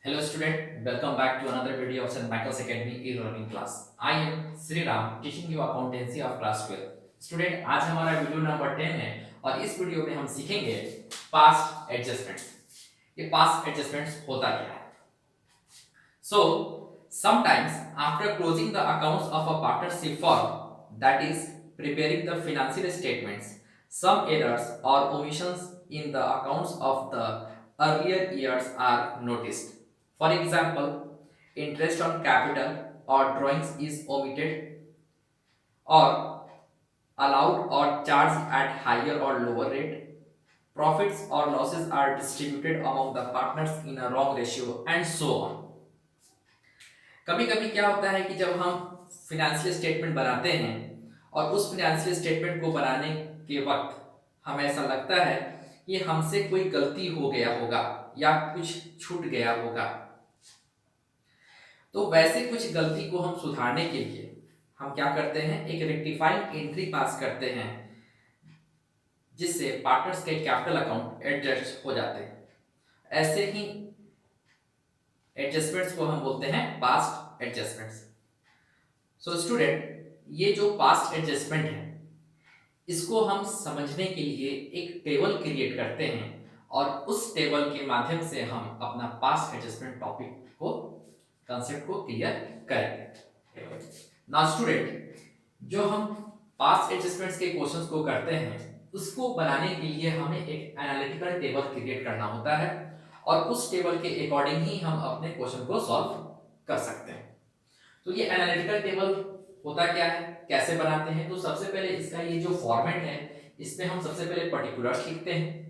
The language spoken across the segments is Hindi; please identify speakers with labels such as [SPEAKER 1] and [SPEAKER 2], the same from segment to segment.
[SPEAKER 1] Hello student, welcome back to another video of St. Michael's Academy e-learning class. I am Sri Ram teaching you accountancy of class 12. Student, आज हमारा वीडियो नंबर 10 है और इस वीडियो में हम सीखेंगे पास्ट एडजस्टमेंट्स। ये पास्ट एडजस्टमेंट्स होता क्या है? So, sometimes after closing the accounts of a partnership firm, that is preparing the financial statements, some errors or omissions in the accounts of the earlier years are noticed. For example, interest on capital or drawings is omitted or allowed or charged at higher or lower rate. Profits or losses are distributed among the partners in a wrong ratio and so on. कभी कभी क्या होता है कि जब हम फिनेंशियल स्टेटमेंट बनाते हैं और उस फिनेंशियल स्टेटमेंट को बनाने के वक्त हमें ऐसा लगता है कि हमसे कोई गलती हो गया होगा या कुछ छूट गया होगा। तो वैसे कुछ गलती को हम सुधारने के लिए हम क्या करते हैं, एक रेक्टिफाइंग एंट्री पास करते हैं जिससे पार्टनर्स के कैपिटल अकाउंट एडजस्ट हो जाते हैं। ऐसे ही एडजस्टमेंट्स को हम बोलते हैं पास्ट एडजस्टमेंट्स। सो स्टूडेंट, ये जो पास्ट एडजस्टमेंट है इसको हम समझने के लिए एक टेबल क्रिएट करते हैं और उस टेबल के माध्यम से हम अपना पास्ट एडजस्टमेंट टॉपिक को कंसेप्ट को क्लियर करेंगे। नाउ स्टूडेंट, जो हम पास्ट एडजस्टमेंट्स के क्वेश्चंस को करते हैं उसको बनाने के लिए हमें एक एनालिटिकल टेबल क्रिएट करना होता है और उस टेबल के अकॉर्डिंग ही हम अपने क्वेश्चन को सॉल्व कर सकते हैं। तो ये एनालिटिकल टेबल होता क्या है, कैसे बनाते हैं? तो सबसे पहले इसका ये जो फॉर्मेट है इसमें हम सबसे पहले पर्टिकुलर्स लिखते हैं।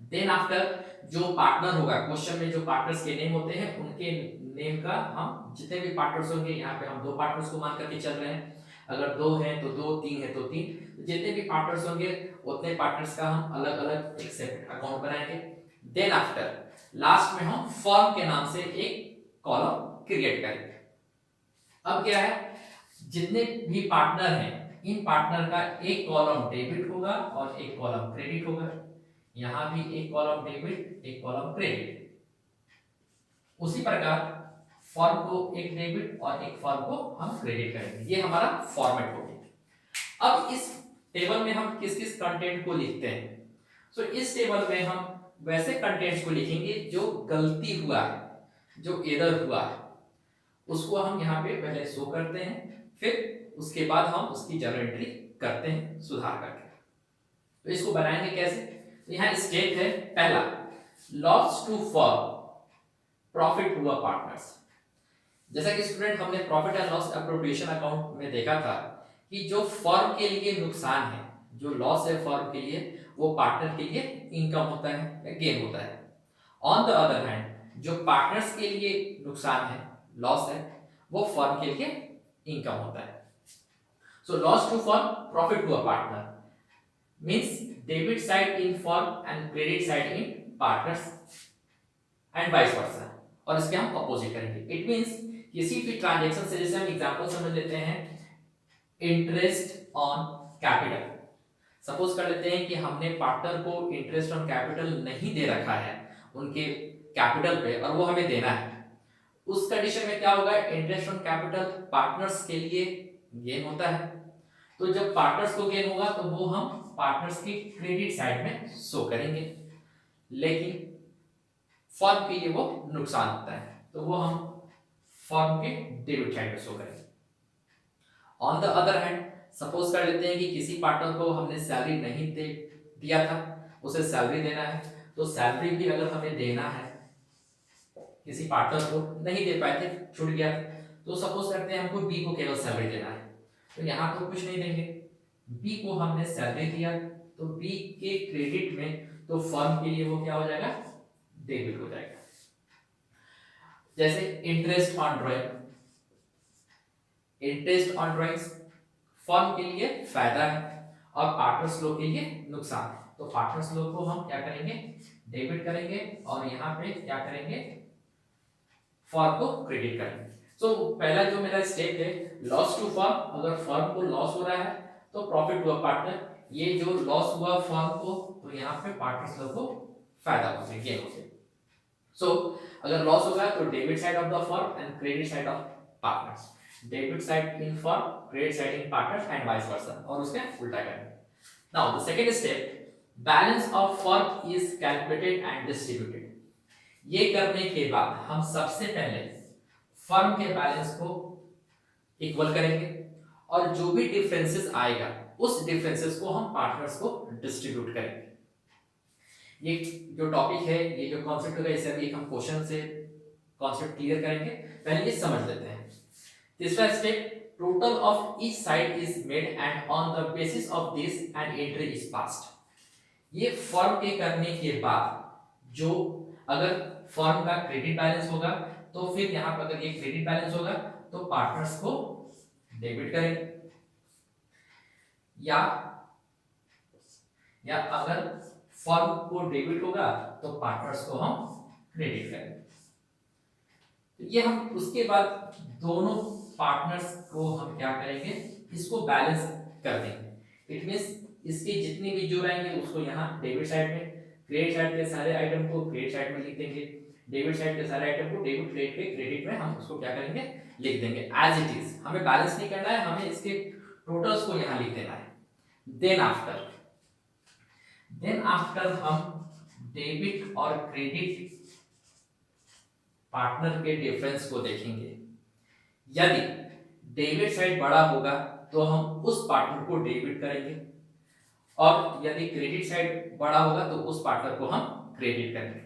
[SPEAKER 1] देन आफ्टर जो पार्टनर होगा, क्वेश्चन में जो पार्टनर्स के नेम होते हैं उनके नेम का हम जितने भी पार्टनर्स होंगे, यहाँ पे हम दो पार्टनर्स को मान करके चल रहे हैं, अगर दो हैं तो दो, तीन है तो तीन, तो जितने भी पार्टनर्स होंगे उतने पार्टनर्स का हम अलग अलग एक सेपरेट अकाउंट बनाएंगे। देन आफ्टर लास्ट में हम फर्म के नाम से एक कॉलम क्रिएट करेंगे। अब क्या है, जितने भी पार्टनर हैं इन पार्टनर का एक कॉलम डेबिट होगा और एक कॉलम क्रेडिट होगा। यहां भी एक कॉलम डेबिट, एक कॉलम क्रेडिट। उसी प्रकार फर्म को एक डेबिट और एक फर्म को हम क्रेडिट करेंगे। ये हमारा फॉर्मेट हो गया। अब इस टेबल में हम किस किस कंटेंट को लिखते हैं? सो इस टेबल में हम वैसे कंटेंट्स को लिखेंगे जो गलती हुआ है, जो एरर हुआ है उसको हम यहाँ पे पहले शो करते हैं, फिर उसके बाद हम उसकी जर्नल एंट्री करते हैं सुधार करके। तो इसको बनाएंगे कैसे? तो यहाँ स्टेप है पहला, loss to firm, profit to partners. जैसा कि स्टूडेंट हमने profit and loss appropriation account में देखा था कि जो फर्म के लिए नुकसान है, जो लॉस है फर्म के लिए, वो पार्टनर के लिए इनकम होता है या गेन होता है। ऑन द अदर हैंड जो पार्टनर्स के लिए नुकसान है, लॉस है, वो फर्म के लिए इनकम होता है। So loss to firm, profit to partner means debit side in firm and credit side in partners and vice versa. और इसके हम अपोजिट करेंगे। इट मींस किसी भी ट्रांजैक्शन से, जैसे हम एग्जांपल समझ लेते हैं, इंटरेस्ट ऑन कैपिटल। सपोज कर लेते हैं कि हमने पार्टनर को इंटरेस्ट ऑन कैपिटल नहीं दे रखा है उनके कैपिटल पे और वो हमें देना है। उस कंडीशन में क्या होगा, इंटरेस्ट ऑन कैपिटल पार्टनर्स के लिए गेन होता है। तो जब पार्टनर्स को गेन होगा तो वो हम पार्टनर्स की क्रेडिट साइड में शो करेंगे, लेकिन फर्म के लिए वो नुकसान होता है तो वो हम फर्म के डेबिट साइड में शो करेंगे। On the other hand suppose कर लेते हैं कि किसी पार्टनर को हमने सैलरी नहीं दे दिया था, उसे सैलरी देना है, तो सैलरी भी अगर हमें देना है, किसी पार्टनर को नहीं दे पाए थे, छूट गया, तो सपोज करते हैं हमको बी को केवल सैलरी देना है, तो यहाँ तो कुछ नहीं देंगे, बी को हमने सैलरी दिया तो बी के क्रेडिट में तो फर्म के लिए वो क्या हो जाएगा, डेबिट हो जाएगा। जैसे interest on drawing, interest on drawings firm के लिए फायदा है और पार्टनर्स लोग के लिए नुकसान है, तो पार्टनर्स लोग को हम क्या करेंगे, डेबिट करेंगे और यहाँ पे क्या करेंगे, फर्म को क्रेडिट करेंगे। सो पहला जो मेरा स्टेप है, लॉस टू फर्म, अगर फर्म को लॉस हो रहा है तो प्रॉफिट टू पार्टनर, ये जो लॉस हुआ फर्म को तो यहाँ पे पार्टनर्स लोग को फायदा हो गया, गेन हो गया। सो अगर लॉस होगा तो debit side of the firm and credit side of partners, debit side in firm, credit side in partners and vice versa, और उसके उल्टा करेंगे। Now the second step, balance of firm is calculated and distributed. ये करने के बाद हम सबसे पहले फर्म के बैलेंस को इक्वल करेंगे और जो भी डिफरेंसेस आएगा उस डिफरेंसेस को हम पार्टनर्स को डिस्ट्रीब्यूट करेंगे। ये जो टॉपिक है, ये जो कॉन्सेप्ट होगा, इसे अभी हम क्वेश्चन से कॉन्सेप्ट क्लियर करेंगे। पहले ये समझ लेते हैं। तीसरा step, total of each side is made and on the basis of this an entry is passed. ये फर्म के करने के बाद जो अगर फर्म का क्रेडिट बैलेंस होगा तो फिर यहाँ पर अगर ये क्रेडिट बैलेंस होगा तो पार्टनर्स को डेबिट करेंगे, या अगर फर्म को डेबिट होगा तो पार्टनर्स को हम क्रेडिट करेंगे। तो ये हम उसके बाद दोनों पार्टनर्स को हम क्या करेंगे, इसको बैलेंस कर देंगे। इट मींस इसके जितने भी जोड़ आएंगे उसको यहाँ डेबिट साइड में, क्रेडिट साइड के सारे आइटम को क्रेडिट साइड में लिख देंगे, डेबिट साइड के सारे आइटम को डेबिट साइड के क्रेडिट में हम उसको क्या करेंगे, लिख देंगे एज इट इज। हमें बैलेंस नहीं करना है, हमें इसके टोटल्स को यहाँ लिख देना है। देन आफ्टर हम डेबिट और क्रेडिट पार्टनर के डिफरेंस को देखेंगे। यदि डेबिट साइड बड़ा होगा तो हम उस पार्टनर को डेबिट करेंगे, और यदि क्रेडिट साइड बड़ा होगा तो उस पार्टनर को हम क्रेडिट करेंगे।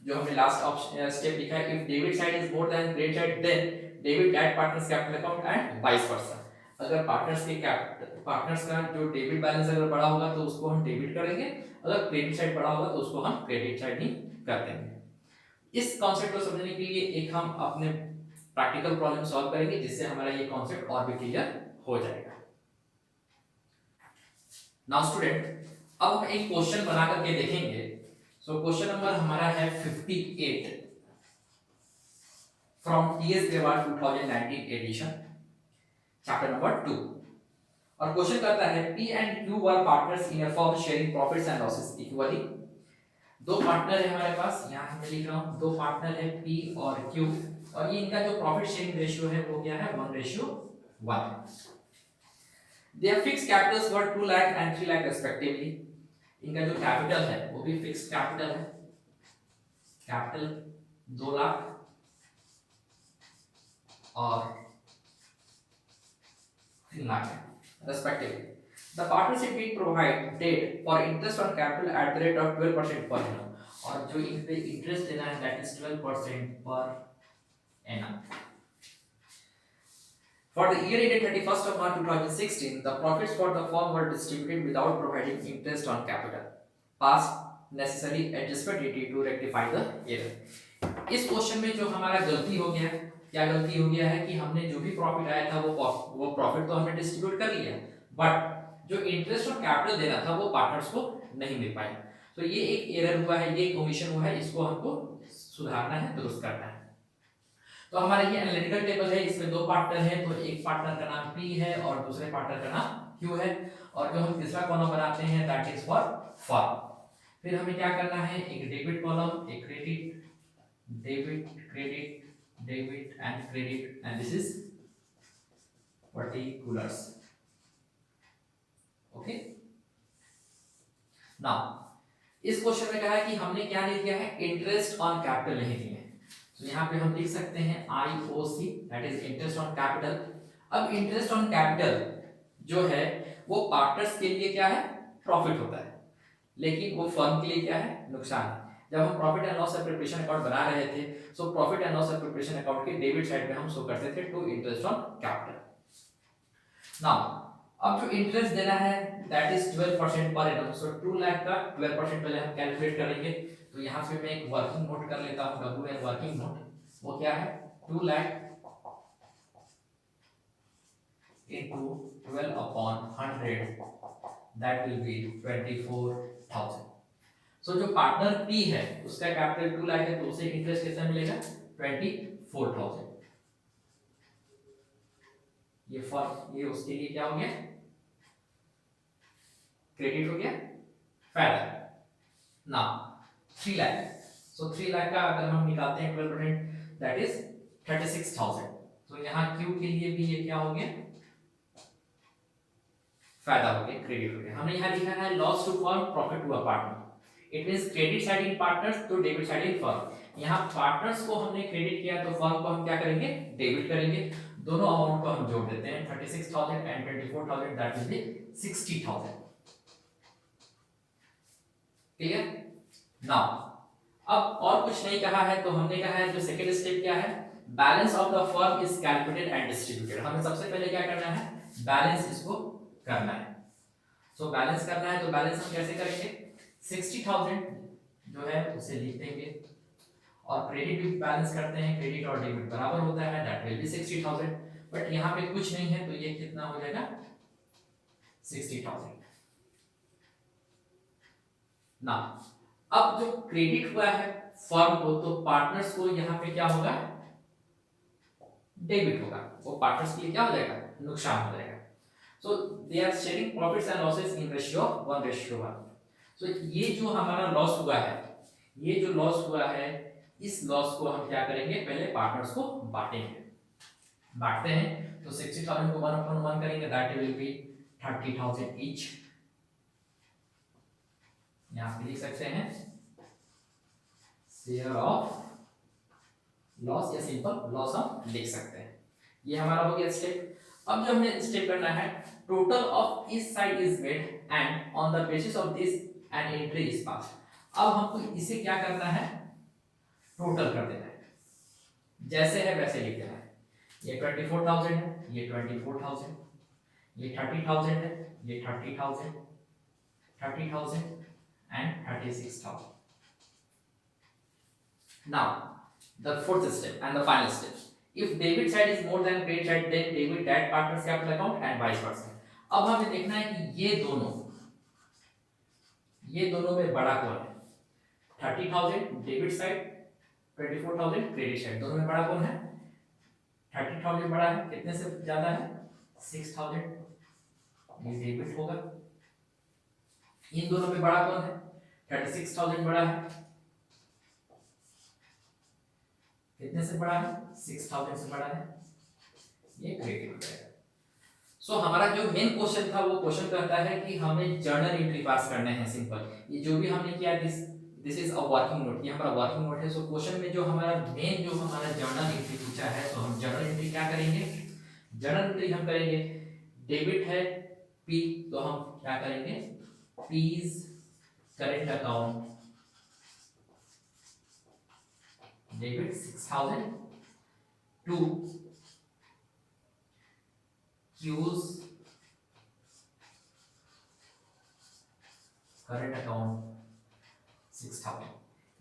[SPEAKER 1] जो हमने लास्ट ऑप्शन स्टेप लिखा है, if debit side is more than credit side then debit that partners capital account and vice versa. अगर पार्टनर्स का जो डेबिट बैलेंस अगर बड़ा होगा तो उसको हम डेबिट करेंगे, अगर क्रेडिट साइड बड़ा होगा तो उसको हम क्रेडिट साइड ही कर देंगे। इस कॉन्सेप्ट को समझने के लिए एक हम अपने प्रैक्टिकल प्रॉब्लम सॉल्व करेंगे, जिससे हमारा ये कॉन्सेप्ट और भी क्लियर हो जाएगा। नाउ स्टूडेंट, अब हम एक क्वेश्चन बना करके देखेंगे। सो क्वेश्चन नंबर हमारा है 58 from TS Grewal 2019 edition, chapter number 2। और क्वेश्चन करता है P and Q were partners in a firm sharing profits and losses equally. दो पार्टनर है हमारे पास, यहाँ मैं लिख रहा हूँ दो पार्टनर है P और Q, और ये इनका जो प्रॉफिट शेयरिंग रेशियो है वो क्या है, 1:1। Their fixed capitals were 2 lakh and 3 lakh respectively। इनका जो कैपिटल है वो भी फिक्स्ड कैपिटल है, कैपिटल 2 लाख और 3 लाख है respectively। The partnership did provide debt for interest on capital at the rate of 12% per annum, और जो इन पे इंटरेस्ट देना है that is 12% per annum। For the year ended 31st of March 2016, the profits for the firm were distributed without providing interest on capital. Pass necessary adjustment duty to rectify the error। इस क्वेश्चन में जो हमारा गलती हो गया, क्या गलती हो गया है कि हमने जो भी प्रॉफिट आया था वो प्रॉफिट तो हमने डिस्ट्रीब्यूट कर लिया, बट जो इंटरेस्ट ऑन कैपिटल देना था वो पार्टनर्स को नहीं मिल पाया। तो ये एक एरर हुआ है, ये एक ओमिशन हुआ है, इसको हमको सुधारना है, दुरुस्त करना है। तो हमारा ये एनालिटिकल टेबल है, इसमें दो पार्टनर है, तो एक पार्टनर का नाम P है और दूसरे पार्टनर का नाम Q है, और जो हम तीसरा कॉलम बनाते हैं दैट इज फॉर फर्म। फिर हमें क्या करना है, एक डेबिट कॉलम, एक credit, debit credit, debit and credit, and this is particulars. Okay, now इस क्वेश्चन में कहा है कि हमने क्या नहीं दिया है, इंटरेस्ट ऑन कैपिटल नहीं दिया है, तो यहाँ पे हम लिख सकते हैं IOC, that is interest on capital. अब इंटरेस्ट ऑन कैपिटल जो है वो पार्टनर्स के लिए क्या है, प्रॉफिट होता है, लेकिन वो फर्म के लिए क्या है, नुकसान है। जब हम profit and loss preparation account बना रहे थे, so profit and loss preparation account के डेबिट साइड पे हम शो करते थे to interest on capital. Now अब जो इंटरेस्ट देना है दैट इज 12% पर एनम, सो 2 लाख का 12% पहले हम कैलकुलेट करेंगे। तो यहाँ पे मैं एक वर्किंग नोट कर लेता हूँ, WN वर्किंग नोट, वो क्या है 2 lakh into 12 upon 100 that will be 24,000। सो जो पार्टनर P है उसका कैपिटल 2 लाख है, तो उसे इंटरेस्ट कितना मिलेगा, 24,000। ये उसके लिए क्या हो गया, क्रेडिट हो गया, फायदा। नाउ 3 लाख, सो 3 लाख का अगर हम निकालते हैं 12%, दैट इज 36,000। तो यहाँ क्यू के लिए भी ये क्या हो गया, फायदा हो गया, क्रेडिट हो गया। हमने यहाँ लिखा है loss to firm, profit to a partner. It means credit side in partners तो डेबिट साइड इन फर्म। यहाँ पार्टनर्स को हमने क्रेडिट किया तो फर्म को हम क्या करेंगे, डेबिट करेंगे। दोनों अमाउंट को हम जोड़ देते हैं, 36,000 and 24,000, that will be 60,000। Clear? Now अब और कुछ नहीं कहा है, तो हमने कहा है जो सेकंड स्टेप क्या है, balance of the firm is calculated and distributed. हमें सबसे पहले क्या करना है, बैलेंस इसको करना है। सो बैलेंस करना है तो बैलेंस हम कैसे करेंगे, 60,000 जो है उसे लिख देंगे, और क्रेडिट भी बैलेंस करते हैं, क्रेडिट और डेबिट बराबर होता है, दैट विल बी 60,000। बट यहाँ पे कुछ नहीं है तो ये कितना हो जाएगा, 60,000। ना अब जो क्रेडिट हुआ है फर्म को, तो पार्टनर्स को यहाँ पे क्या होगा, डेबिट होगा, वो पार्टनर्स के लिए क्या हो जाएगा, नुकसान हो जाएगा। So they are sharing profits and losses in ratio 1:1। So ये जो हमारा लॉस हुआ है, ये जो लॉस हुआ है, इस लॉस को हम क्या करेंगे, पहले पार्टनर्स को बांटेंगे। बांटते हैं तो 60,000 को 1/1 करेंगे, दैट विल बी 30,000 ईच। यहां पे लिख सकते हैं शेयर ऑफ लॉस, या सिंपल लॉस हम लिख सकते हैं। ये हमारा हो गया स्टेप। अब जो हमें स्टेप करना है, total of each side is made and on the basis of this an entry is passed. अब हमको इसे क्या करना है, टोटल कर देना है, जैसे है वैसे लिख देना है। ये 24,000 है, ये 24,000, ये 30,000 है, ये 30,000, 30,000 and 36,000। Now the fourth step and the final step, if debit side is more than credit side, then debit that partner's capital account and vice versa। अब हमें देखना है कि ये दोनों में बड़ा कौन है, 30,000 डेबिट साइड, 24,000 क्रेडिट साइड, दोनों में बड़ा कौन है, 30,000 बड़ा है, कितने से ज्यादा है, 6,000, ये डेबिट होगा। इन दोनों में बड़ा कौन है, 36,000 बड़ा है, कितने से बड़ा है, 6,000 से बड़ा है, ये क्रेडिट हो जाएगा। सो हमारा जो मेन क्वेश्चन था, वो क्वेश्चन कहता है कि हमें जर्नल एंट्री पास करने हैं। सिंपल, ये जो भी हमने किया, this is a working note, ये हमारा वर्किंग नोट है। सो क्वेश्चन में जो हमारा मेन जो हमारा जर्नल एंट्री पूछा है, तो हम जर्नल एंट्री क्या करेंगे, जर्नल एंट्री हम करेंगे, डेबिट है पी, तो हम क्या करेंगे, P's current account debit 6,000 to Q's current account 6,000।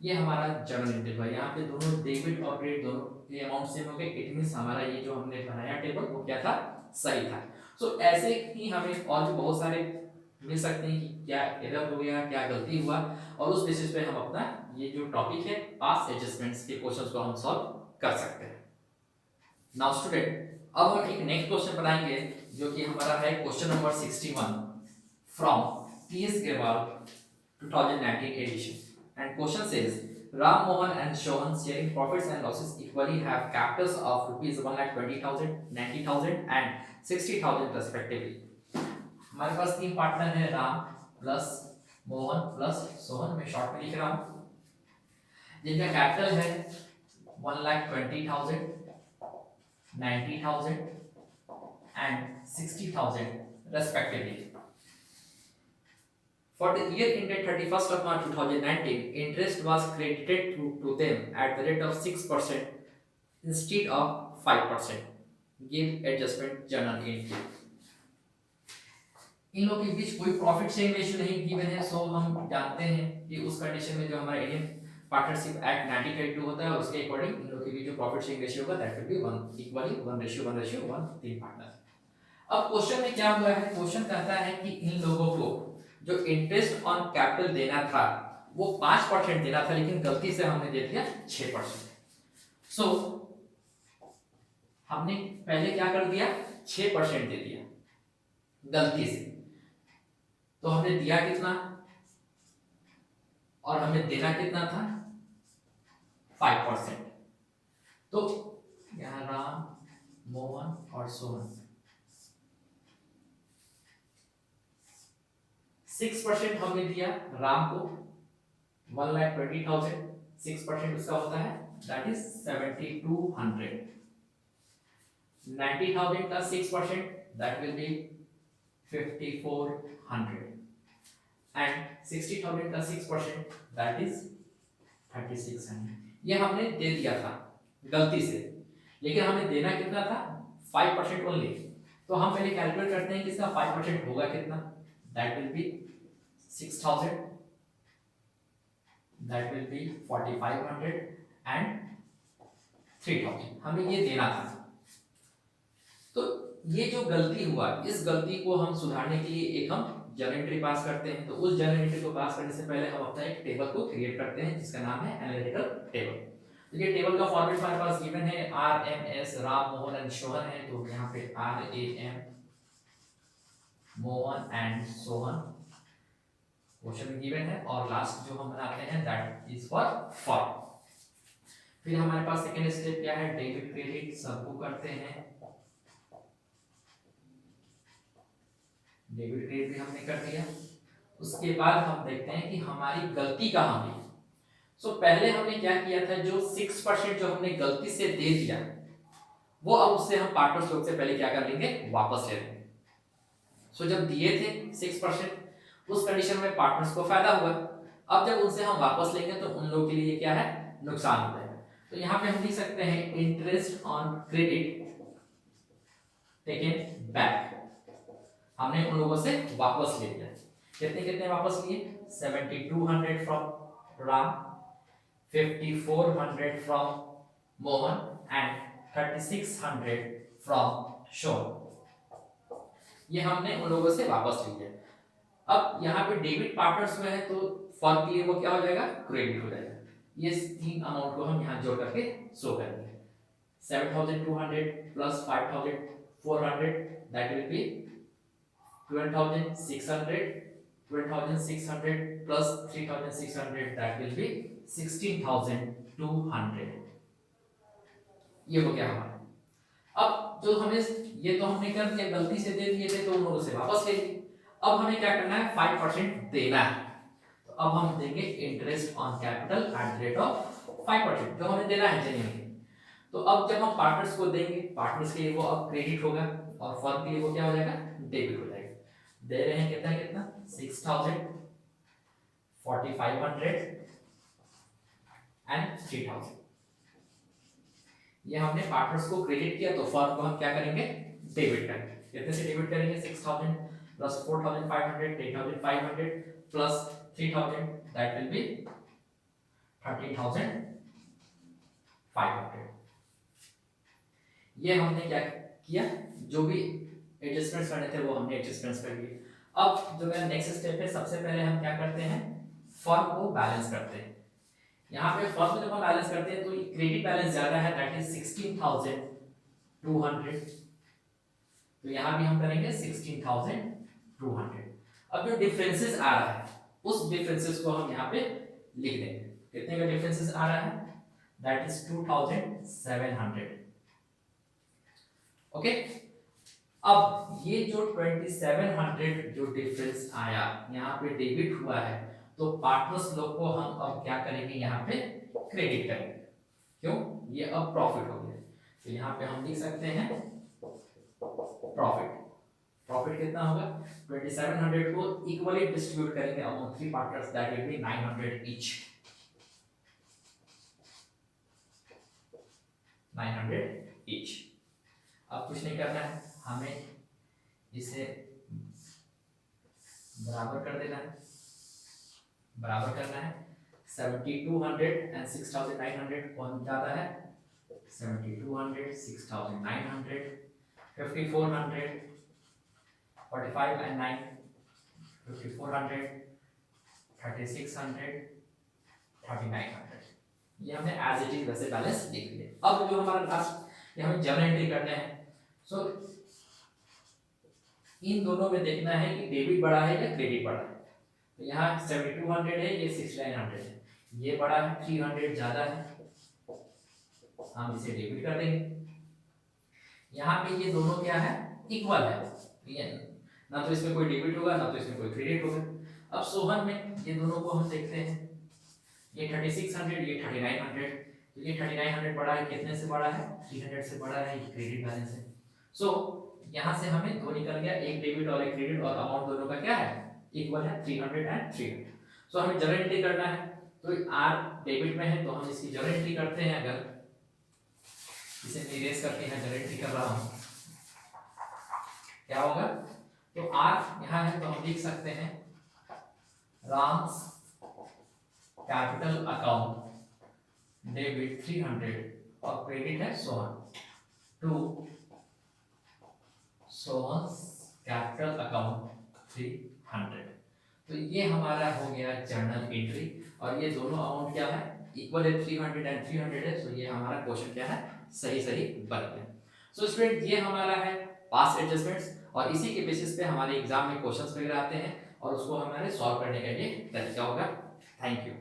[SPEAKER 1] ये हमारा जर्नल एंट्री है। यहाँ पे दोनों डेबिट और क्रेडिट दोनों के अमाउंट सेम हो गए, इट मींस हमारा ये जो हमने बनाया टेबल वो क्या था, सही था। सो ऐसे ही हमें और भी बहुत सारे मिल सकते हैं कि क्या एरर हो गया, क्या गलती हुआ, और उस बेसिस पे हम अपना ये जो टॉपिक है पास्ट एडजस्टमेंट्स के क्वेश्चंस को हम सॉल्व कर सकते हैं। नाउ स्टूडेंट, अब हम एक नेक्स्ट क्वेश्चन बनाएंगे, जो कि हमारा है question number 61 from TS Grewal 2019 edition. And question says Ram, Mohan and Shohan sharing profits and losses equally have capitals of rupees 1,20,000, 90,000 and 60,000 respectively। हमारे पास तीन पार्टनर है, राम प्लस मोहन प्लस सोहन, मैं शॉर्ट में लिख रहा हूँ, जिनका कैपिटल है 1,20,000, 90,000 and 60,000 respectively। For the year ended 31st of March 2019, interest was credited to them at the rate of 6% instead of 5%। Give adjustment journal entry। इन लोगों के बीच कोई प्रॉफिट शेयरिंग रेशियो नहीं गिवन है। सो हम जानते हैं कि उस कंडीशन में जो हमारा इंडियन पार्टनरशिप एक्ट 1982 होता है, उसके अकॉर्डिंग इन लोगों के बीच जो प्रॉफिट शेयरिंग रेशियो होगा दैट विल बी 1 इक्वली 1:1:1, तीन पार्टनर। अब क्वेश्चन में क्या हुआ है, क्वेश्चन कहता है कि इन लोगों को जो इंटरेस्ट ऑन कैपिटल देना था वो 5% देना था, लेकिन गलती से हमने दे दिया 6%। सो हमने पहले क्या कर दिया, 6% दे दिया गलती से। तो हमने दिया कितना और हमें देना कितना था, 5%। तो यहाँ राम, मोहन और सोहन 6% हमने दिया राम को 1,20,000, 6% उसका होता है दैट इज 7,200। 90,000 का 6% दैट विल बी 5,400 एंड 60,000 का 6% दैट इज 3,600। ये हमने दे दिया था गलती से, लेकिन हमें देना कितना था 5% ओनली। तो हम पहले कैलकुलेट करते हैं कि इसका 5% होगा कितना, that will be 6,000, that will be 4,500 and 3,000 हमें ये देना था। तो ये जो गलती हुआ, इस गलती को हम सुधारने के लिए एक हम जर्नल एंट्री पास करते हैं। तो उस जर्नल एंट्री को पास करने से पहले हम अपना एक टेबल को क्रिएट करते हैं जिसका नाम है एनालिटिकल टेबल। तो ये टेबल का फॉर्मेट हमारे पास गिवन है, RMS राम, मोहन एंड सोहन है। तो यहाँ पे RAM, Mohan and Sohan question given है, और लास्ट जो हम बनाते हैं दैट इज फॉर फॉर्म। फिर हमारे पास सेकेंड स्टेप क्या है, डेबिट क्रेडिट सबको करते हैं। डेबिट क्रेडिट भी हमने कर दिया। उसके बाद हम देखते हैं कि हमारी गलती कहाँ हुई। सो पहले हमने क्या किया था, जो 6% जो हमने गलती से दे दिया वो अब उससे हम पार्टनर्स लोग से पहले क्या कर लेंगे, वापस ले लेंगे। सो जब दिए थे 6% उस कंडीशन में पार्टनर्स को फायदा हुआ, अब जब उनसे हम वापस लेंगे तो उन लोगों के लिए क्या है, नुकसान हो जाएगा। तो यहाँ पे हम लिख सकते हैं interest on credit taken back, हमने उन लोगों से वापस ले लिया। कितने कितने वापस लिए, 7,200 from Ram, 5,400 from Mohan and 3,600 from shown. ये हमने उन लोगों से वापस ले लिया। अब यहाँ पे डेबिट पार्टनर्स में है तो फर्म के लिए वो क्या हो जाएगा, क्रेडिट हो जाएगा। ये तीन अमाउंट को हम यहाँ जोड़ करके शो करेंगे। 7,200 plus 5,400 that will be 12,600, 12,600 plus 3,600 that will be 16,200। ये हो गया हमारा। अब जो हमें ये तो हमने कर दिया, गलती से दे दिए थे तो उन लोगों से वापस ले लिए। अब हमें क्या करना है, 5% देना है। तो अब हम देंगे interest on capital at the rate of 5%, जो हमें देना है जेन्युइनली। तो अब जब हम पार्टनर्स को देंगे, पार्टनर्स के लिए वो अब क्रेडिट होगा और फर्म के लिए वो क्या हो जाएगा, डेबिट हो जाएगा। दे रहे हैं कितना कितना, 6,000, 4,500 एंड 3,000। ये हमने पार्टनर्स को क्रेडिट किया तो फर्म को हम क्या करेंगे, डेबिट करेंगे। कितने से डेबिट करेंगे, 6,000 plus 4,500, 8,500 plus 3,000 that will be 13,500। ये हमने क्या किया, जो भी एडजस्टमेंट्स करने थे वो हमने एडजस्टमेंट्स कर लिए। अब जो मेरा नेक्स्ट स्टेप है, सबसे पहले हम क्या करते हैं, फर्म को बैलेंस करते हैं। यहाँ पे फर्म को जब हम बैलेंस करते हैं तो क्रेडिट बैलेंस ज्यादा है दैट इज 16,200। तो यहाँ भी हम करेंगे 16,200। अब जो डिफरेंसेस आ रहा है उस डिफरेंसेस को हम यहाँ पे लिख देंगे। कितने का डिफरेंसेस आ रहा है, दैट इज 2,700। ओके, अब ये जो 2,700 जो डिफरेंस आया यहाँ पे डेबिट हुआ है, तो पार्टनर्स लोग को हम अब क्या करेंगे, यहाँ पे क्रेडिट करेंगे। क्यों, ये अब प्रॉफिट हो गया। तो यहाँ पे हम लिख सकते हैं प्रॉफिट। प्रॉफिट कितना होगा, 2,700 को इक्वली डिस्ट्रीब्यूट करेंगे among three partners that will be 900 each. 900 each. अब कुछ नहीं करना है, हमें इसे बराबर कर देना है, बराबर करना है। 7,200 एंड 6,900 कौन जाता है, 7,200, 6,900, 5,400, 45 एंड 9, 5,400, 3,600, 3,900। ये हमने एज इट इज वैसे बैलेंस लिख लिया। अब जो हमारा लास्ट ये हमें जर्नल एंट्री करने हैं। सो इन दोनों में देखना है कि डेबिट बड़ा है या क्रेडिट बड़ा है। तो यहाँ 7,200 है, ये 6,900 है, ये बड़ा है, 300 ज्यादा है, हम इसे डेबिट कर देंगे। यहाँ पे ये दोनों क्या है, इक्वल है, ये ना तो इसमें कोई डेबिट होगा ना तो इसमें कोई क्रेडिट होगा। अब सोहन में ये दोनों को हम देखते हैं, ये 3600, ये 3900, तो ये 3900 बड़ा है, कितने से बड़ा है, 300 से बड़ा है, ये क्रेडिट बैलेंस है। सो यहाँ से हमें दो निकल गया, एक डेबिट और एक क्रेडिट, और अमाउंट दोनों का क्या है, इक्वल है, 300 एंड 300। सो हमें जर्नल एंट्री करना है, तो आर डेबिट में है तो हम इसकी जर्नल एंट्री करते हैं। अगर इसे इरेज करके यहाँ जर्नल एंट्री कर रहा हूँ, क्या होगा, तो आर यहाँ है तो हम लिख सकते हैं राम्स कैपिटल अकाउंट डेबिट 300 और क्रेडिट है Sohan to Sohan's capital account 300। तो ये हमारा हो गया जर्नल एंट्री, और ये दोनों अमाउंट क्या है, इक्वल है, 300 एंड 300 है। सो ये हमारा क्वेश्चन क्या है, सही सही बन गया। सो स्टूडेंट ये हमारा है पास्ट एडजस्टमेंट्स, और इसी के बेसिस पे हमारे एग्जाम में क्वेश्चंस वगैरह आते हैं और उसको हमारे सॉल्व करने का ये तरीका होगा। Thank you.